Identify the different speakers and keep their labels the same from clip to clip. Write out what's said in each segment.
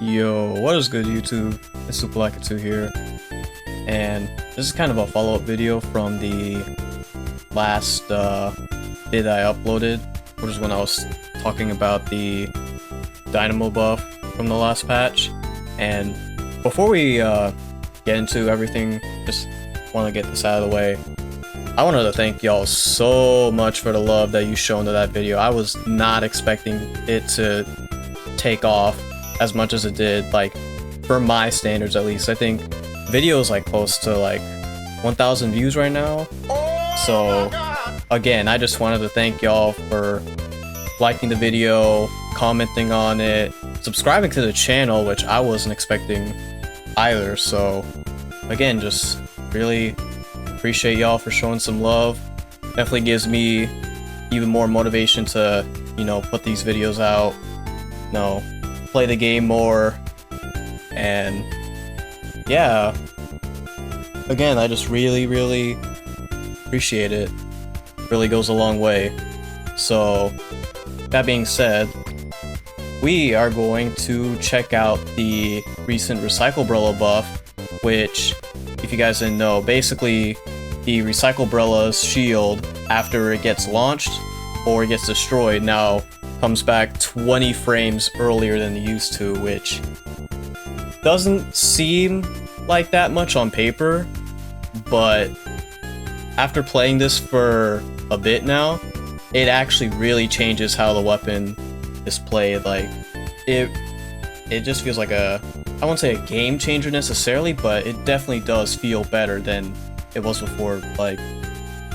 Speaker 1: Yo, what is good YouTube? It's Splatoon here, and this is kind of a follow-up video from the last vid I uploaded, which is when I was talking about the Dynamo buff from the last patch. And before we get into everything, just want to get this out of the way. I wanted to thank y'all so much for the love that you shown to that video. I was not expecting it to take off as much as it did, like for my standards at least. I think video is like close to like 1,000 views right now. So again, I just wanted to thank y'all for liking the video, commenting on it, subscribing to the channel, which I wasn't expecting either. So again, just really appreciate y'all for showing some love. Definitely gives me even more motivation to, you know, put these videos out, you know, play the game more. And yeah, again, I just really appreciate it. Really goes a long way. So that being said, we are going to check out the recent Recycle Brella buff, which, if you guys didn't know, basically the Recycle Brella's shield, after it gets launched or it gets destroyed, now comes back 20 frames earlier than it used to, which doesn't seem like that much on paper, but after playing this for a bit now, it actually really changes how the weapon is played. Like, it just feels like I won't say a game changer necessarily, but it definitely does feel better than it was before. Like,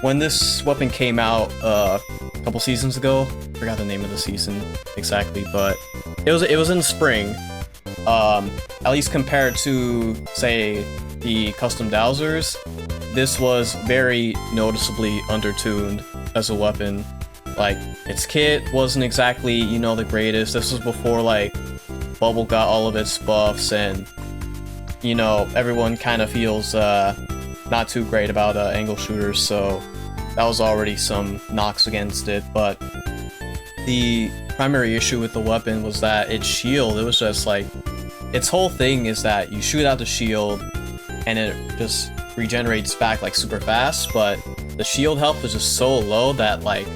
Speaker 1: when this weapon came out a couple seasons ago, I forgot the name of the season exactly, but it was in the spring. At least compared to, say, the custom dowsers, this was very noticeably undertuned as a weapon. Like, its kit wasn't exactly, you know, the greatest. This was before, like, Bubble got all of its buffs, and, you know, everyone kind of feels not too great about angle shooters, so that was already some knocks against it. But the primary issue with the weapon was that its shield, it was just like, its whole thing is that you shoot out the shield and it just regenerates back like super fast, but the shield health is just so low that like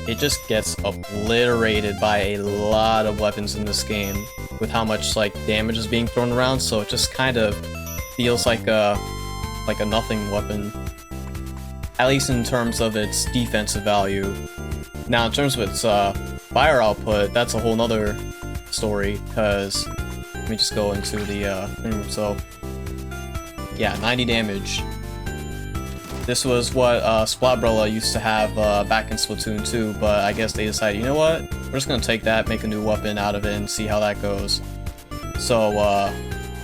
Speaker 1: it just gets obliterated by a lot of weapons in this game with how much like damage is being thrown around. So it just kind of feels like a nothing weapon, at least in terms of its defensive value. Now, in terms of its fire output, that's a whole nother story, because let me just go into the so yeah, 90 damage. This was what Brella used to have back in Splatoon 2, but I guess they decided, you know what, we're just gonna take that, make a new weapon out of it, and see how that goes. So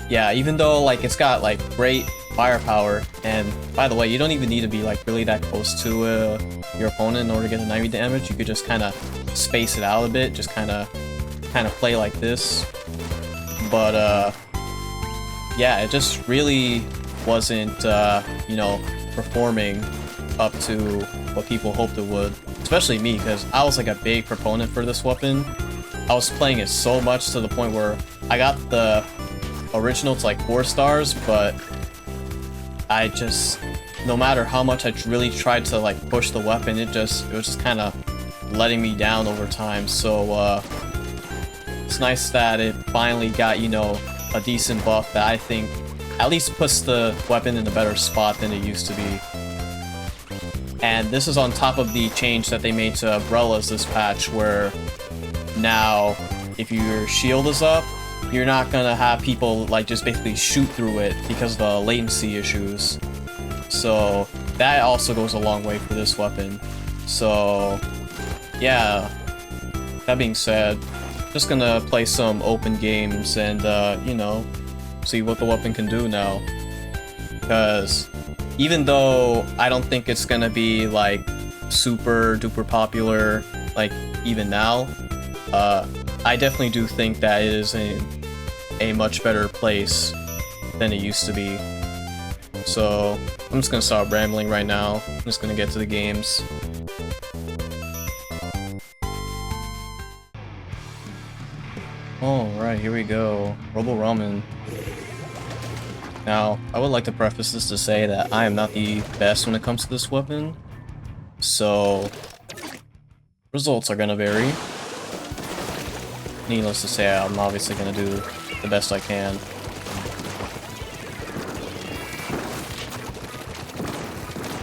Speaker 1: yeah, even though like it's got like great firepower, and by the way, you don't even need to be like really that close to your opponent in order to get the 90 damage. You could just kind of space it out a bit, just kind of play like this. But yeah, it just really wasn't you know, performing up to what people hoped it would, especially me, because I was like a big proponent for this weapon. I was playing it so much to the point where I got the original to like 4 stars, but I just, no matter how much I really tried to like push the weapon, it was just kind of letting me down over time. So it's nice that it finally got, you know, a decent buff that I think at least puts the weapon in a better spot than it used to be. And this is on top of the change that they made to Brella's this patch, where now if your shield is up, you're not gonna have people like just basically shoot through it because of the latency issues. So that also goes a long way for this weapon. So yeah, that being said, just gonna play some open games and you know, see what the weapon can do now. Because even though I don't think it's gonna be like super duper popular like even now, I definitely do think that it is a much better place than it used to be. So I'm just gonna start rambling right now. I'm just gonna get to the games. Alright, here we go. Robo Ramen. Now, I would like to preface this to say that I am not the best when it comes to this weapon, so results are gonna vary. Needless to say, I'm obviously gonna do the best I can.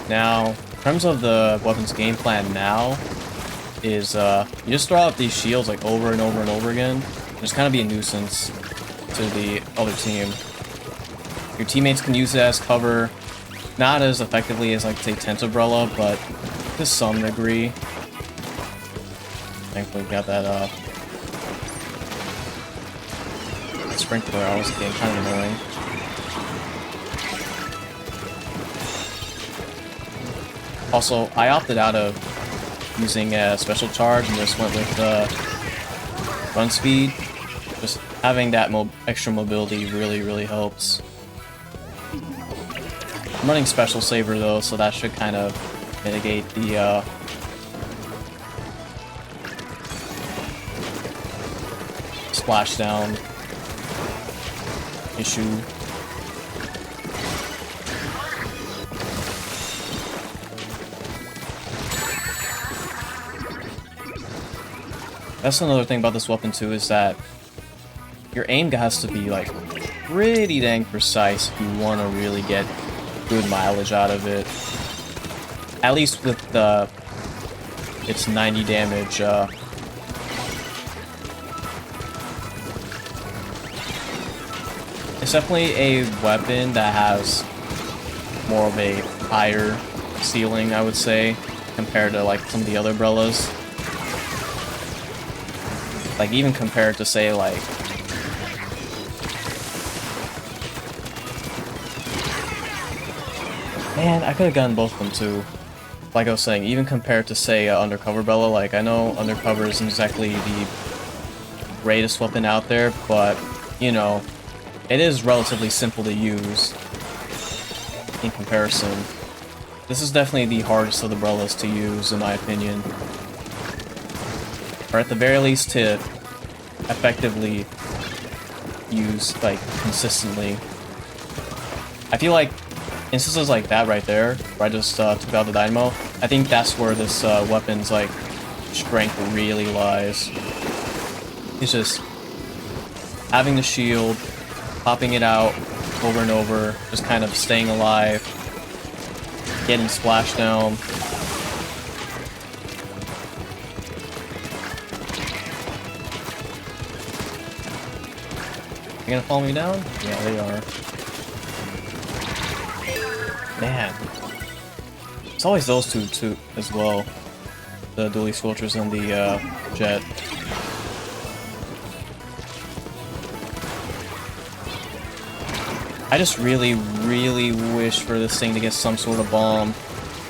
Speaker 1: Now, in terms of the weapon's game plan now, is you just throw out these shields like over and over and over again. Just kind of be a nuisance to the other team. Your teammates can use it as cover, not as effectively as like say Brella, but to some degree. Thankfully we got that sprinkler. I was getting kind of annoying. Also, I opted out of using a special charge and just went with run speed. Just having that extra mobility really helps. I'm running special saver though, so that should kind of mitigate the splashdown issue. That's another thing about this weapon too, is that your aim has to be like pretty dang precise if you want to really get good mileage out of it. At least with its 90 damage. It's definitely a weapon that has more of a higher ceiling, I would say, compared to like some of the other Brellas. Like, even compared to, say, like... Man, I could have gotten both of them, too. Like I was saying, even compared to, say, Undercover Brella, like, I know Undercover isn't exactly the greatest weapon out there, but, you know, it is relatively simple to use in comparison. This is definitely the hardest of the Brellas to use, in my opinion. Or at the very least to effectively use, like, consistently. I feel like instances like that right there, where I just took out the dynamo, I think that's where this weapon's, like, strength really lies. It's just having the shield, popping it out over and over, just kind of staying alive, getting splashdown. You gonna follow me down? Yeah, they are. Man. It's always those two, too, as well. The dually switchers and the, jet. I just really wish for this thing to get some sort of bomb.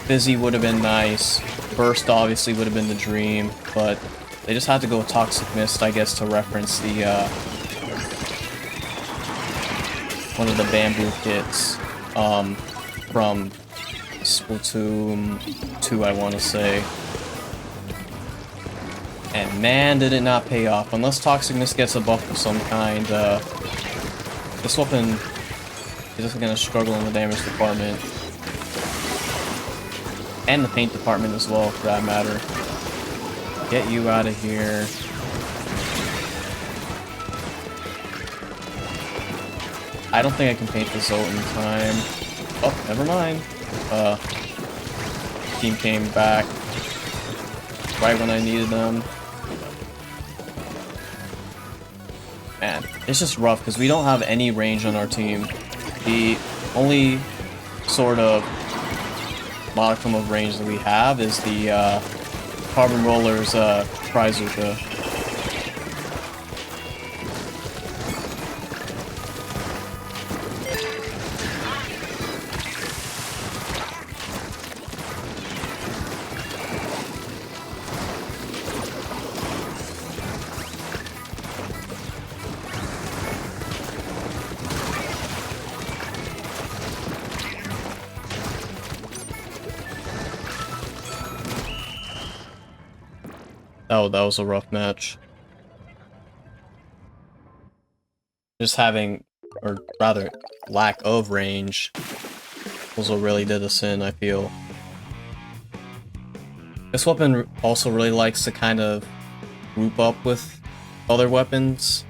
Speaker 1: Fizzy would have been nice. Burst obviously would have been the dream, but they just had to go with Toxic Mist, I guess, to reference the, one of the bamboo kits from Splatoon 2, I want to say. And man, did it not pay off. Unless Toxic Mist gets a buff of some kind, this weapon is just going to struggle in the damage department. And the paint department as well, for that matter. Get you out of here. I don't think I can paint the Zote in time. Oh, never mind. Team came back right when I needed them. Man, it's just rough because we don't have any range on our team. The only sort of modicum of range that we have is the Carbon Roller's Trizuka. Oh, that was a rough match. just having, or rather, lack of range was what really did us in, I feel. This weapon also really likes to kind of group up with other weapons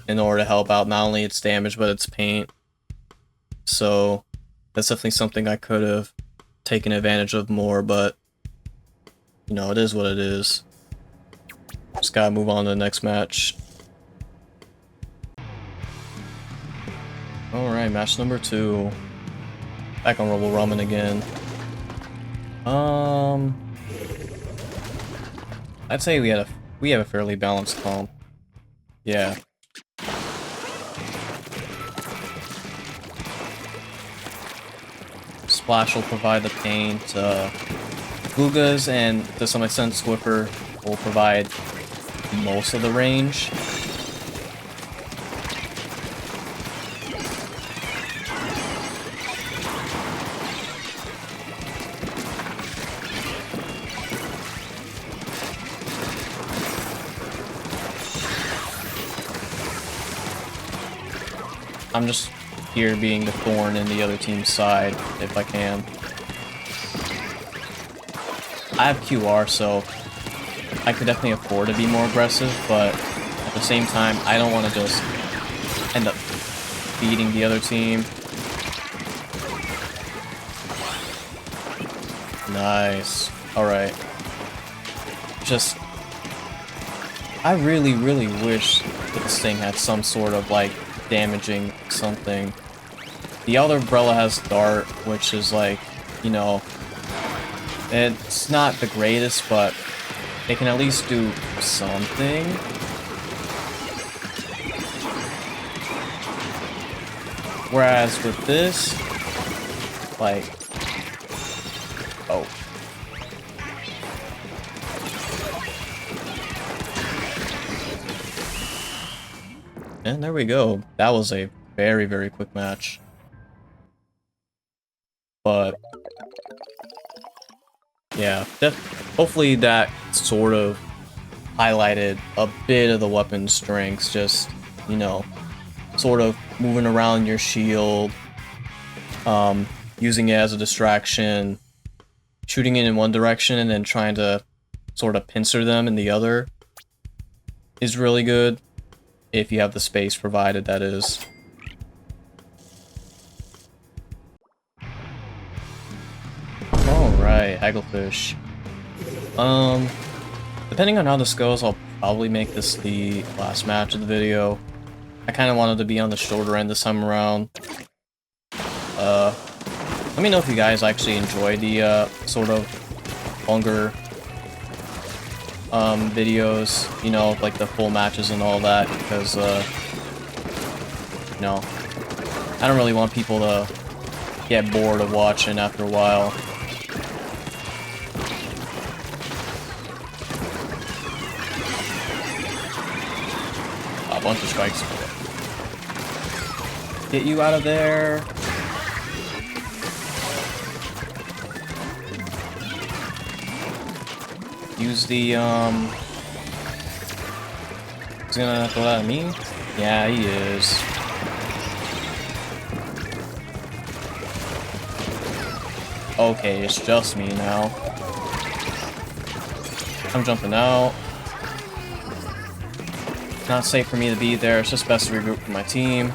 Speaker 1: in order to help out not only its damage, but its paint. So that's definitely something I could have taken advantage of more, but you know, it is what it is. Just gotta move on to the next match. Alright, match number 2. Back on Robo Ramen again. I'd say we have a fairly balanced comp. Yeah. Splash will provide the paint, Lugas and to some extent Swiffer will provide most of the range. I'm just here being the thorn in the other team's side, if I can. I have QR, so I could definitely afford to be more aggressive, but at the same time, I don't want to just end up beating the other team. Nice. Alright. Just... I really, really wish that this thing had some sort of, like, damaging something. The other Brella has Dart, which is like, you know, it's not the greatest, but it can at least do something. Whereas with this, like, oh. And there we go. That was a very, very quick match. But yeah, hopefully that sort of highlighted a bit of the weapon's strengths. Just, you know, sort of moving around your shield, using it as a distraction, shooting it in one direction and then trying to sort of pincer them in the other is really good. If you have the space provided, that is. Alright, Hagglefish. Depending on how this goes, I'll probably make this the last match of the video. I kind of wanted to be on the shorter end this time around. Let me know if you guys actually enjoy the, sort of longer videos, you know, like the full matches and all that, because, you know, I don't really want people to get bored of watching after a while. A bunch of strikes. Get you out of there. Use the, he's gonna throw that at me? Yeah, he is. Okay, it's just me now. I'm jumping out. Not safe for me to be there, it's just best to regroup for my team.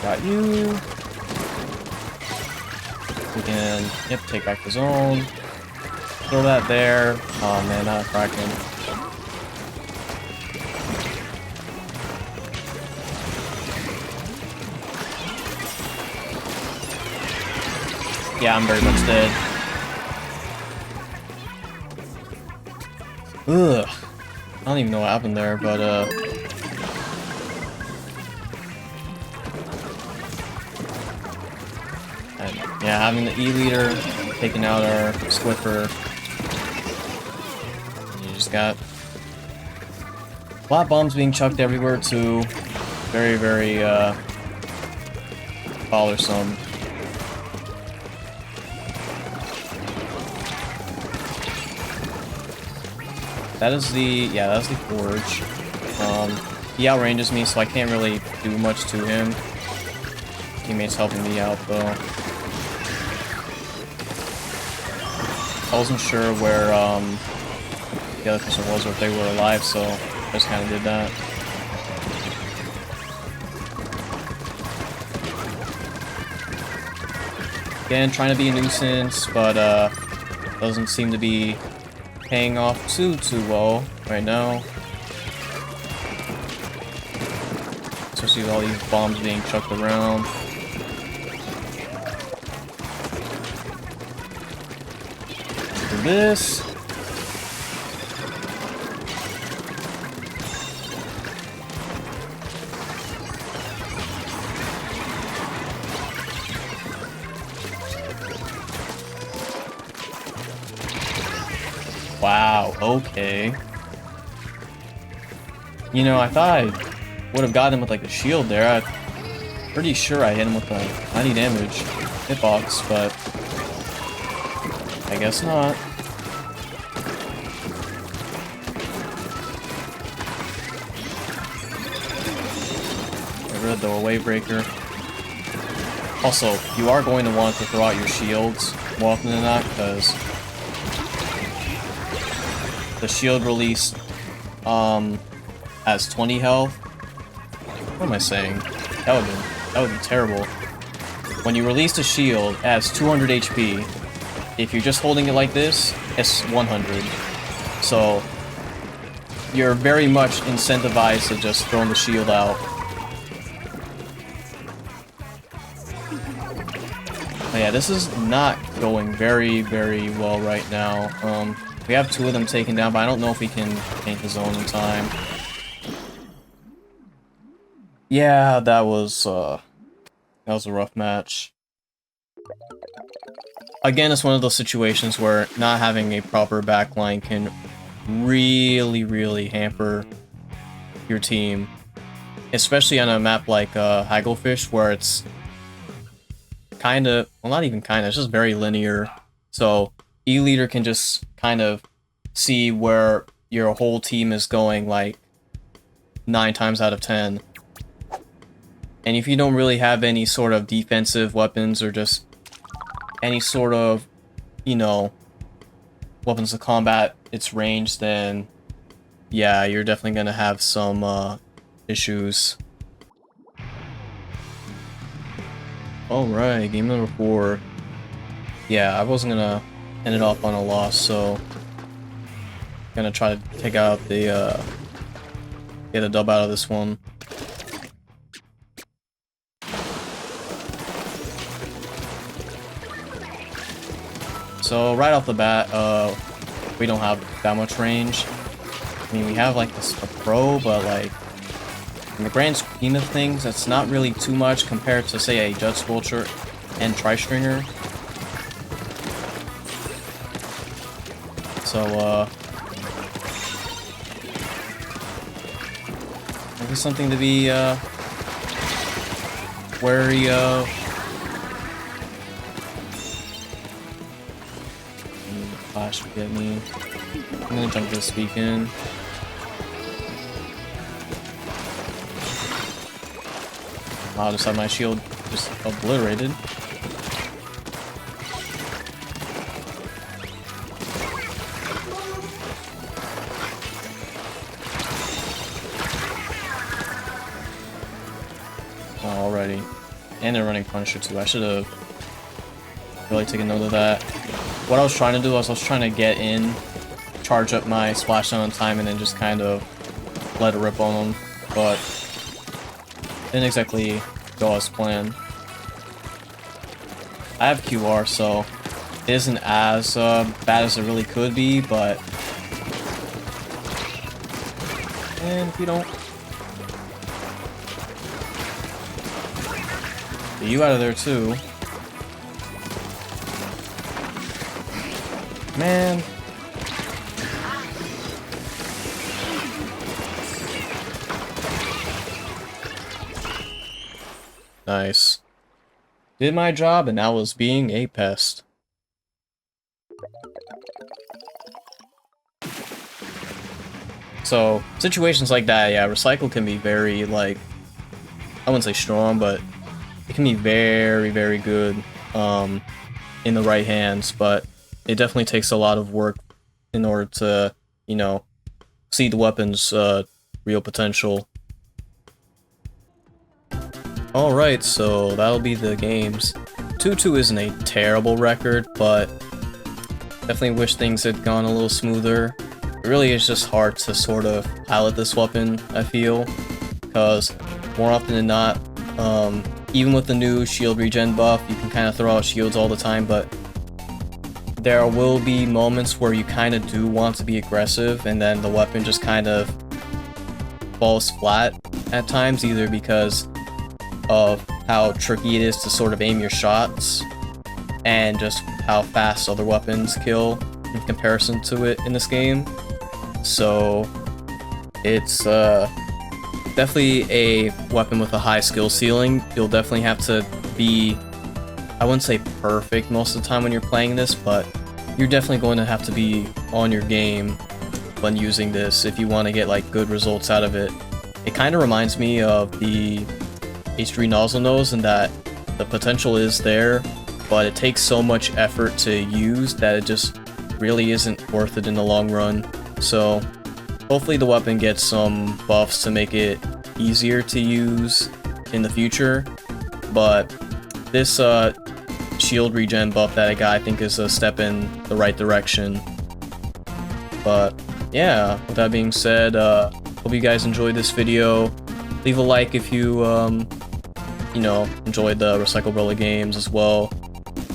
Speaker 1: Got you. We can, yep, take back the zone. Throw that there. Oh man, not a Kraken. Yeah, I'm very much dead. Ugh. I don't even know what happened there, but and yeah, having the E-leader, taking out our Swiffer. You just got a lot of bombs being chucked everywhere too. Very, very bothersome. That is the, yeah, that's the forge. He outranges me, so I can't really do much to him. Teammates helping me out, though. I wasn't sure where, the other person was, or if they were alive, so I just kind of did that. Again, trying to be a nuisance, but, doesn't seem to be paying off too well right now. Especially with all these bombs being chucked around. Do this. Wow, okay. You know, I thought I would have got him with like a shield there. I'm pretty sure I hit him with a 90 damage hitbox, but I guess not. Get rid of the wave breaker. Also, you are going to want to throw out your shields more often than not, because the shield release has 20 health. What am I saying? That would be terrible. When you release the shield, it has 200 HP. If you're just holding it like this, it's 100. So you're very much incentivized to just throw the shield out. But yeah, this is not going very well right now. We have two of them taken down, but I don't know if we can paint the zone in time. Yeah, that was a rough match. Again, it's one of those situations where not having a proper backline can really hamper your team. Especially on a map like Hagglefish, where it's kinda, well, not even kinda, it's just very linear. So E-Leader can just kind of see where your whole team is going, like 9 times out of 10. And if you don't really have any sort of defensive weapons or just any sort of, you know, weapons to combat its range, then yeah, you're definitely gonna have some issues. Alright, game number 4. Yeah, I wasn't gonna end it off on a loss, so gonna try to take out the get a dub out of this one. So right off the bat, we don't have that much range. I mean, we have like a pro, but like in the grand scheme of things, that's not really too much compared to, say, a Judge Vulture and Tri-Stringer. So, maybe something to be wary of. Flash would get me. I'm gonna jump this beacon. Wow, just had my shield just obliterated. Alrighty. And they're running Punisher too. I should have really taken note of that. What I was trying to do was I was trying to get in, charge up my splashdown on time, and then just kind of let it rip on them. But didn't exactly go as planned. I have QR, so it isn't as bad as it really could be, but and if you don't get you out of there too. Man. Nice. did my job, and that was being a pest. So, situations like that, yeah, recycle can be very, like, I wouldn't say strong, but it can be very, very good in the right hands, but it definitely takes a lot of work in order to, you know, see the weapon's real potential. Alright, so that'll be the games. 2-2 isn't a terrible record, but definitely wish things had gone a little smoother. It really is just hard to sort of pilot this weapon, I feel, because more often than not, even with the new shield regen buff, you can kind of throw out shields all the time, but there will be moments where you kind of do want to be aggressive, and then the weapon just kind of falls flat at times, either because of how tricky it is to sort of aim your shots, and just how fast other weapons kill in comparison to it in this game. So it's definitely a weapon with a high skill ceiling. You'll definitely have to be, I wouldn't say perfect most of the time when you're playing this, but you're definitely going to have to be on your game when using this if you want to get like good results out of it. It kind of reminds me of the H3 nozzle nose in that the potential is there, but it takes so much effort to use that it just really isn't worth it in the long run. So hopefully the weapon gets some buffs to make it easier to use in the future, but this shield regen buff that I got, I think, is a step in the right direction. But yeah, with that being said, hope you guys enjoyed this video. Leave a like if you you know, enjoyed the Recycle Brella games as well,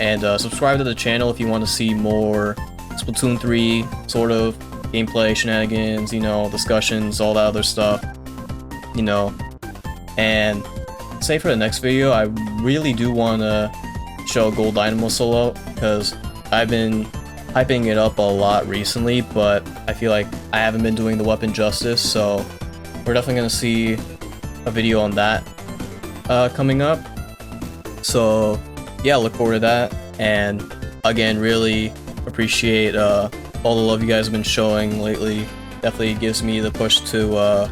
Speaker 1: and subscribe to the channel if you want to see more Splatoon 3 sort of gameplay shenanigans, you know, discussions, all that other stuff, you know. And say for the next video, I really do want to show Gold Dynamo solo, because I've been hyping it up a lot recently, but I feel like I haven't been doing the weapon justice, so we're definitely going to see a video on that coming up. So yeah, look forward to that, and again, really appreciate all the love you guys have been showing lately. Definitely gives me the push to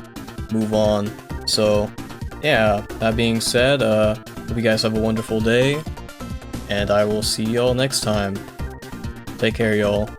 Speaker 1: move on. So yeah, that being said, hope you guys have a wonderful day, and I will see y'all next time. Take care, y'all.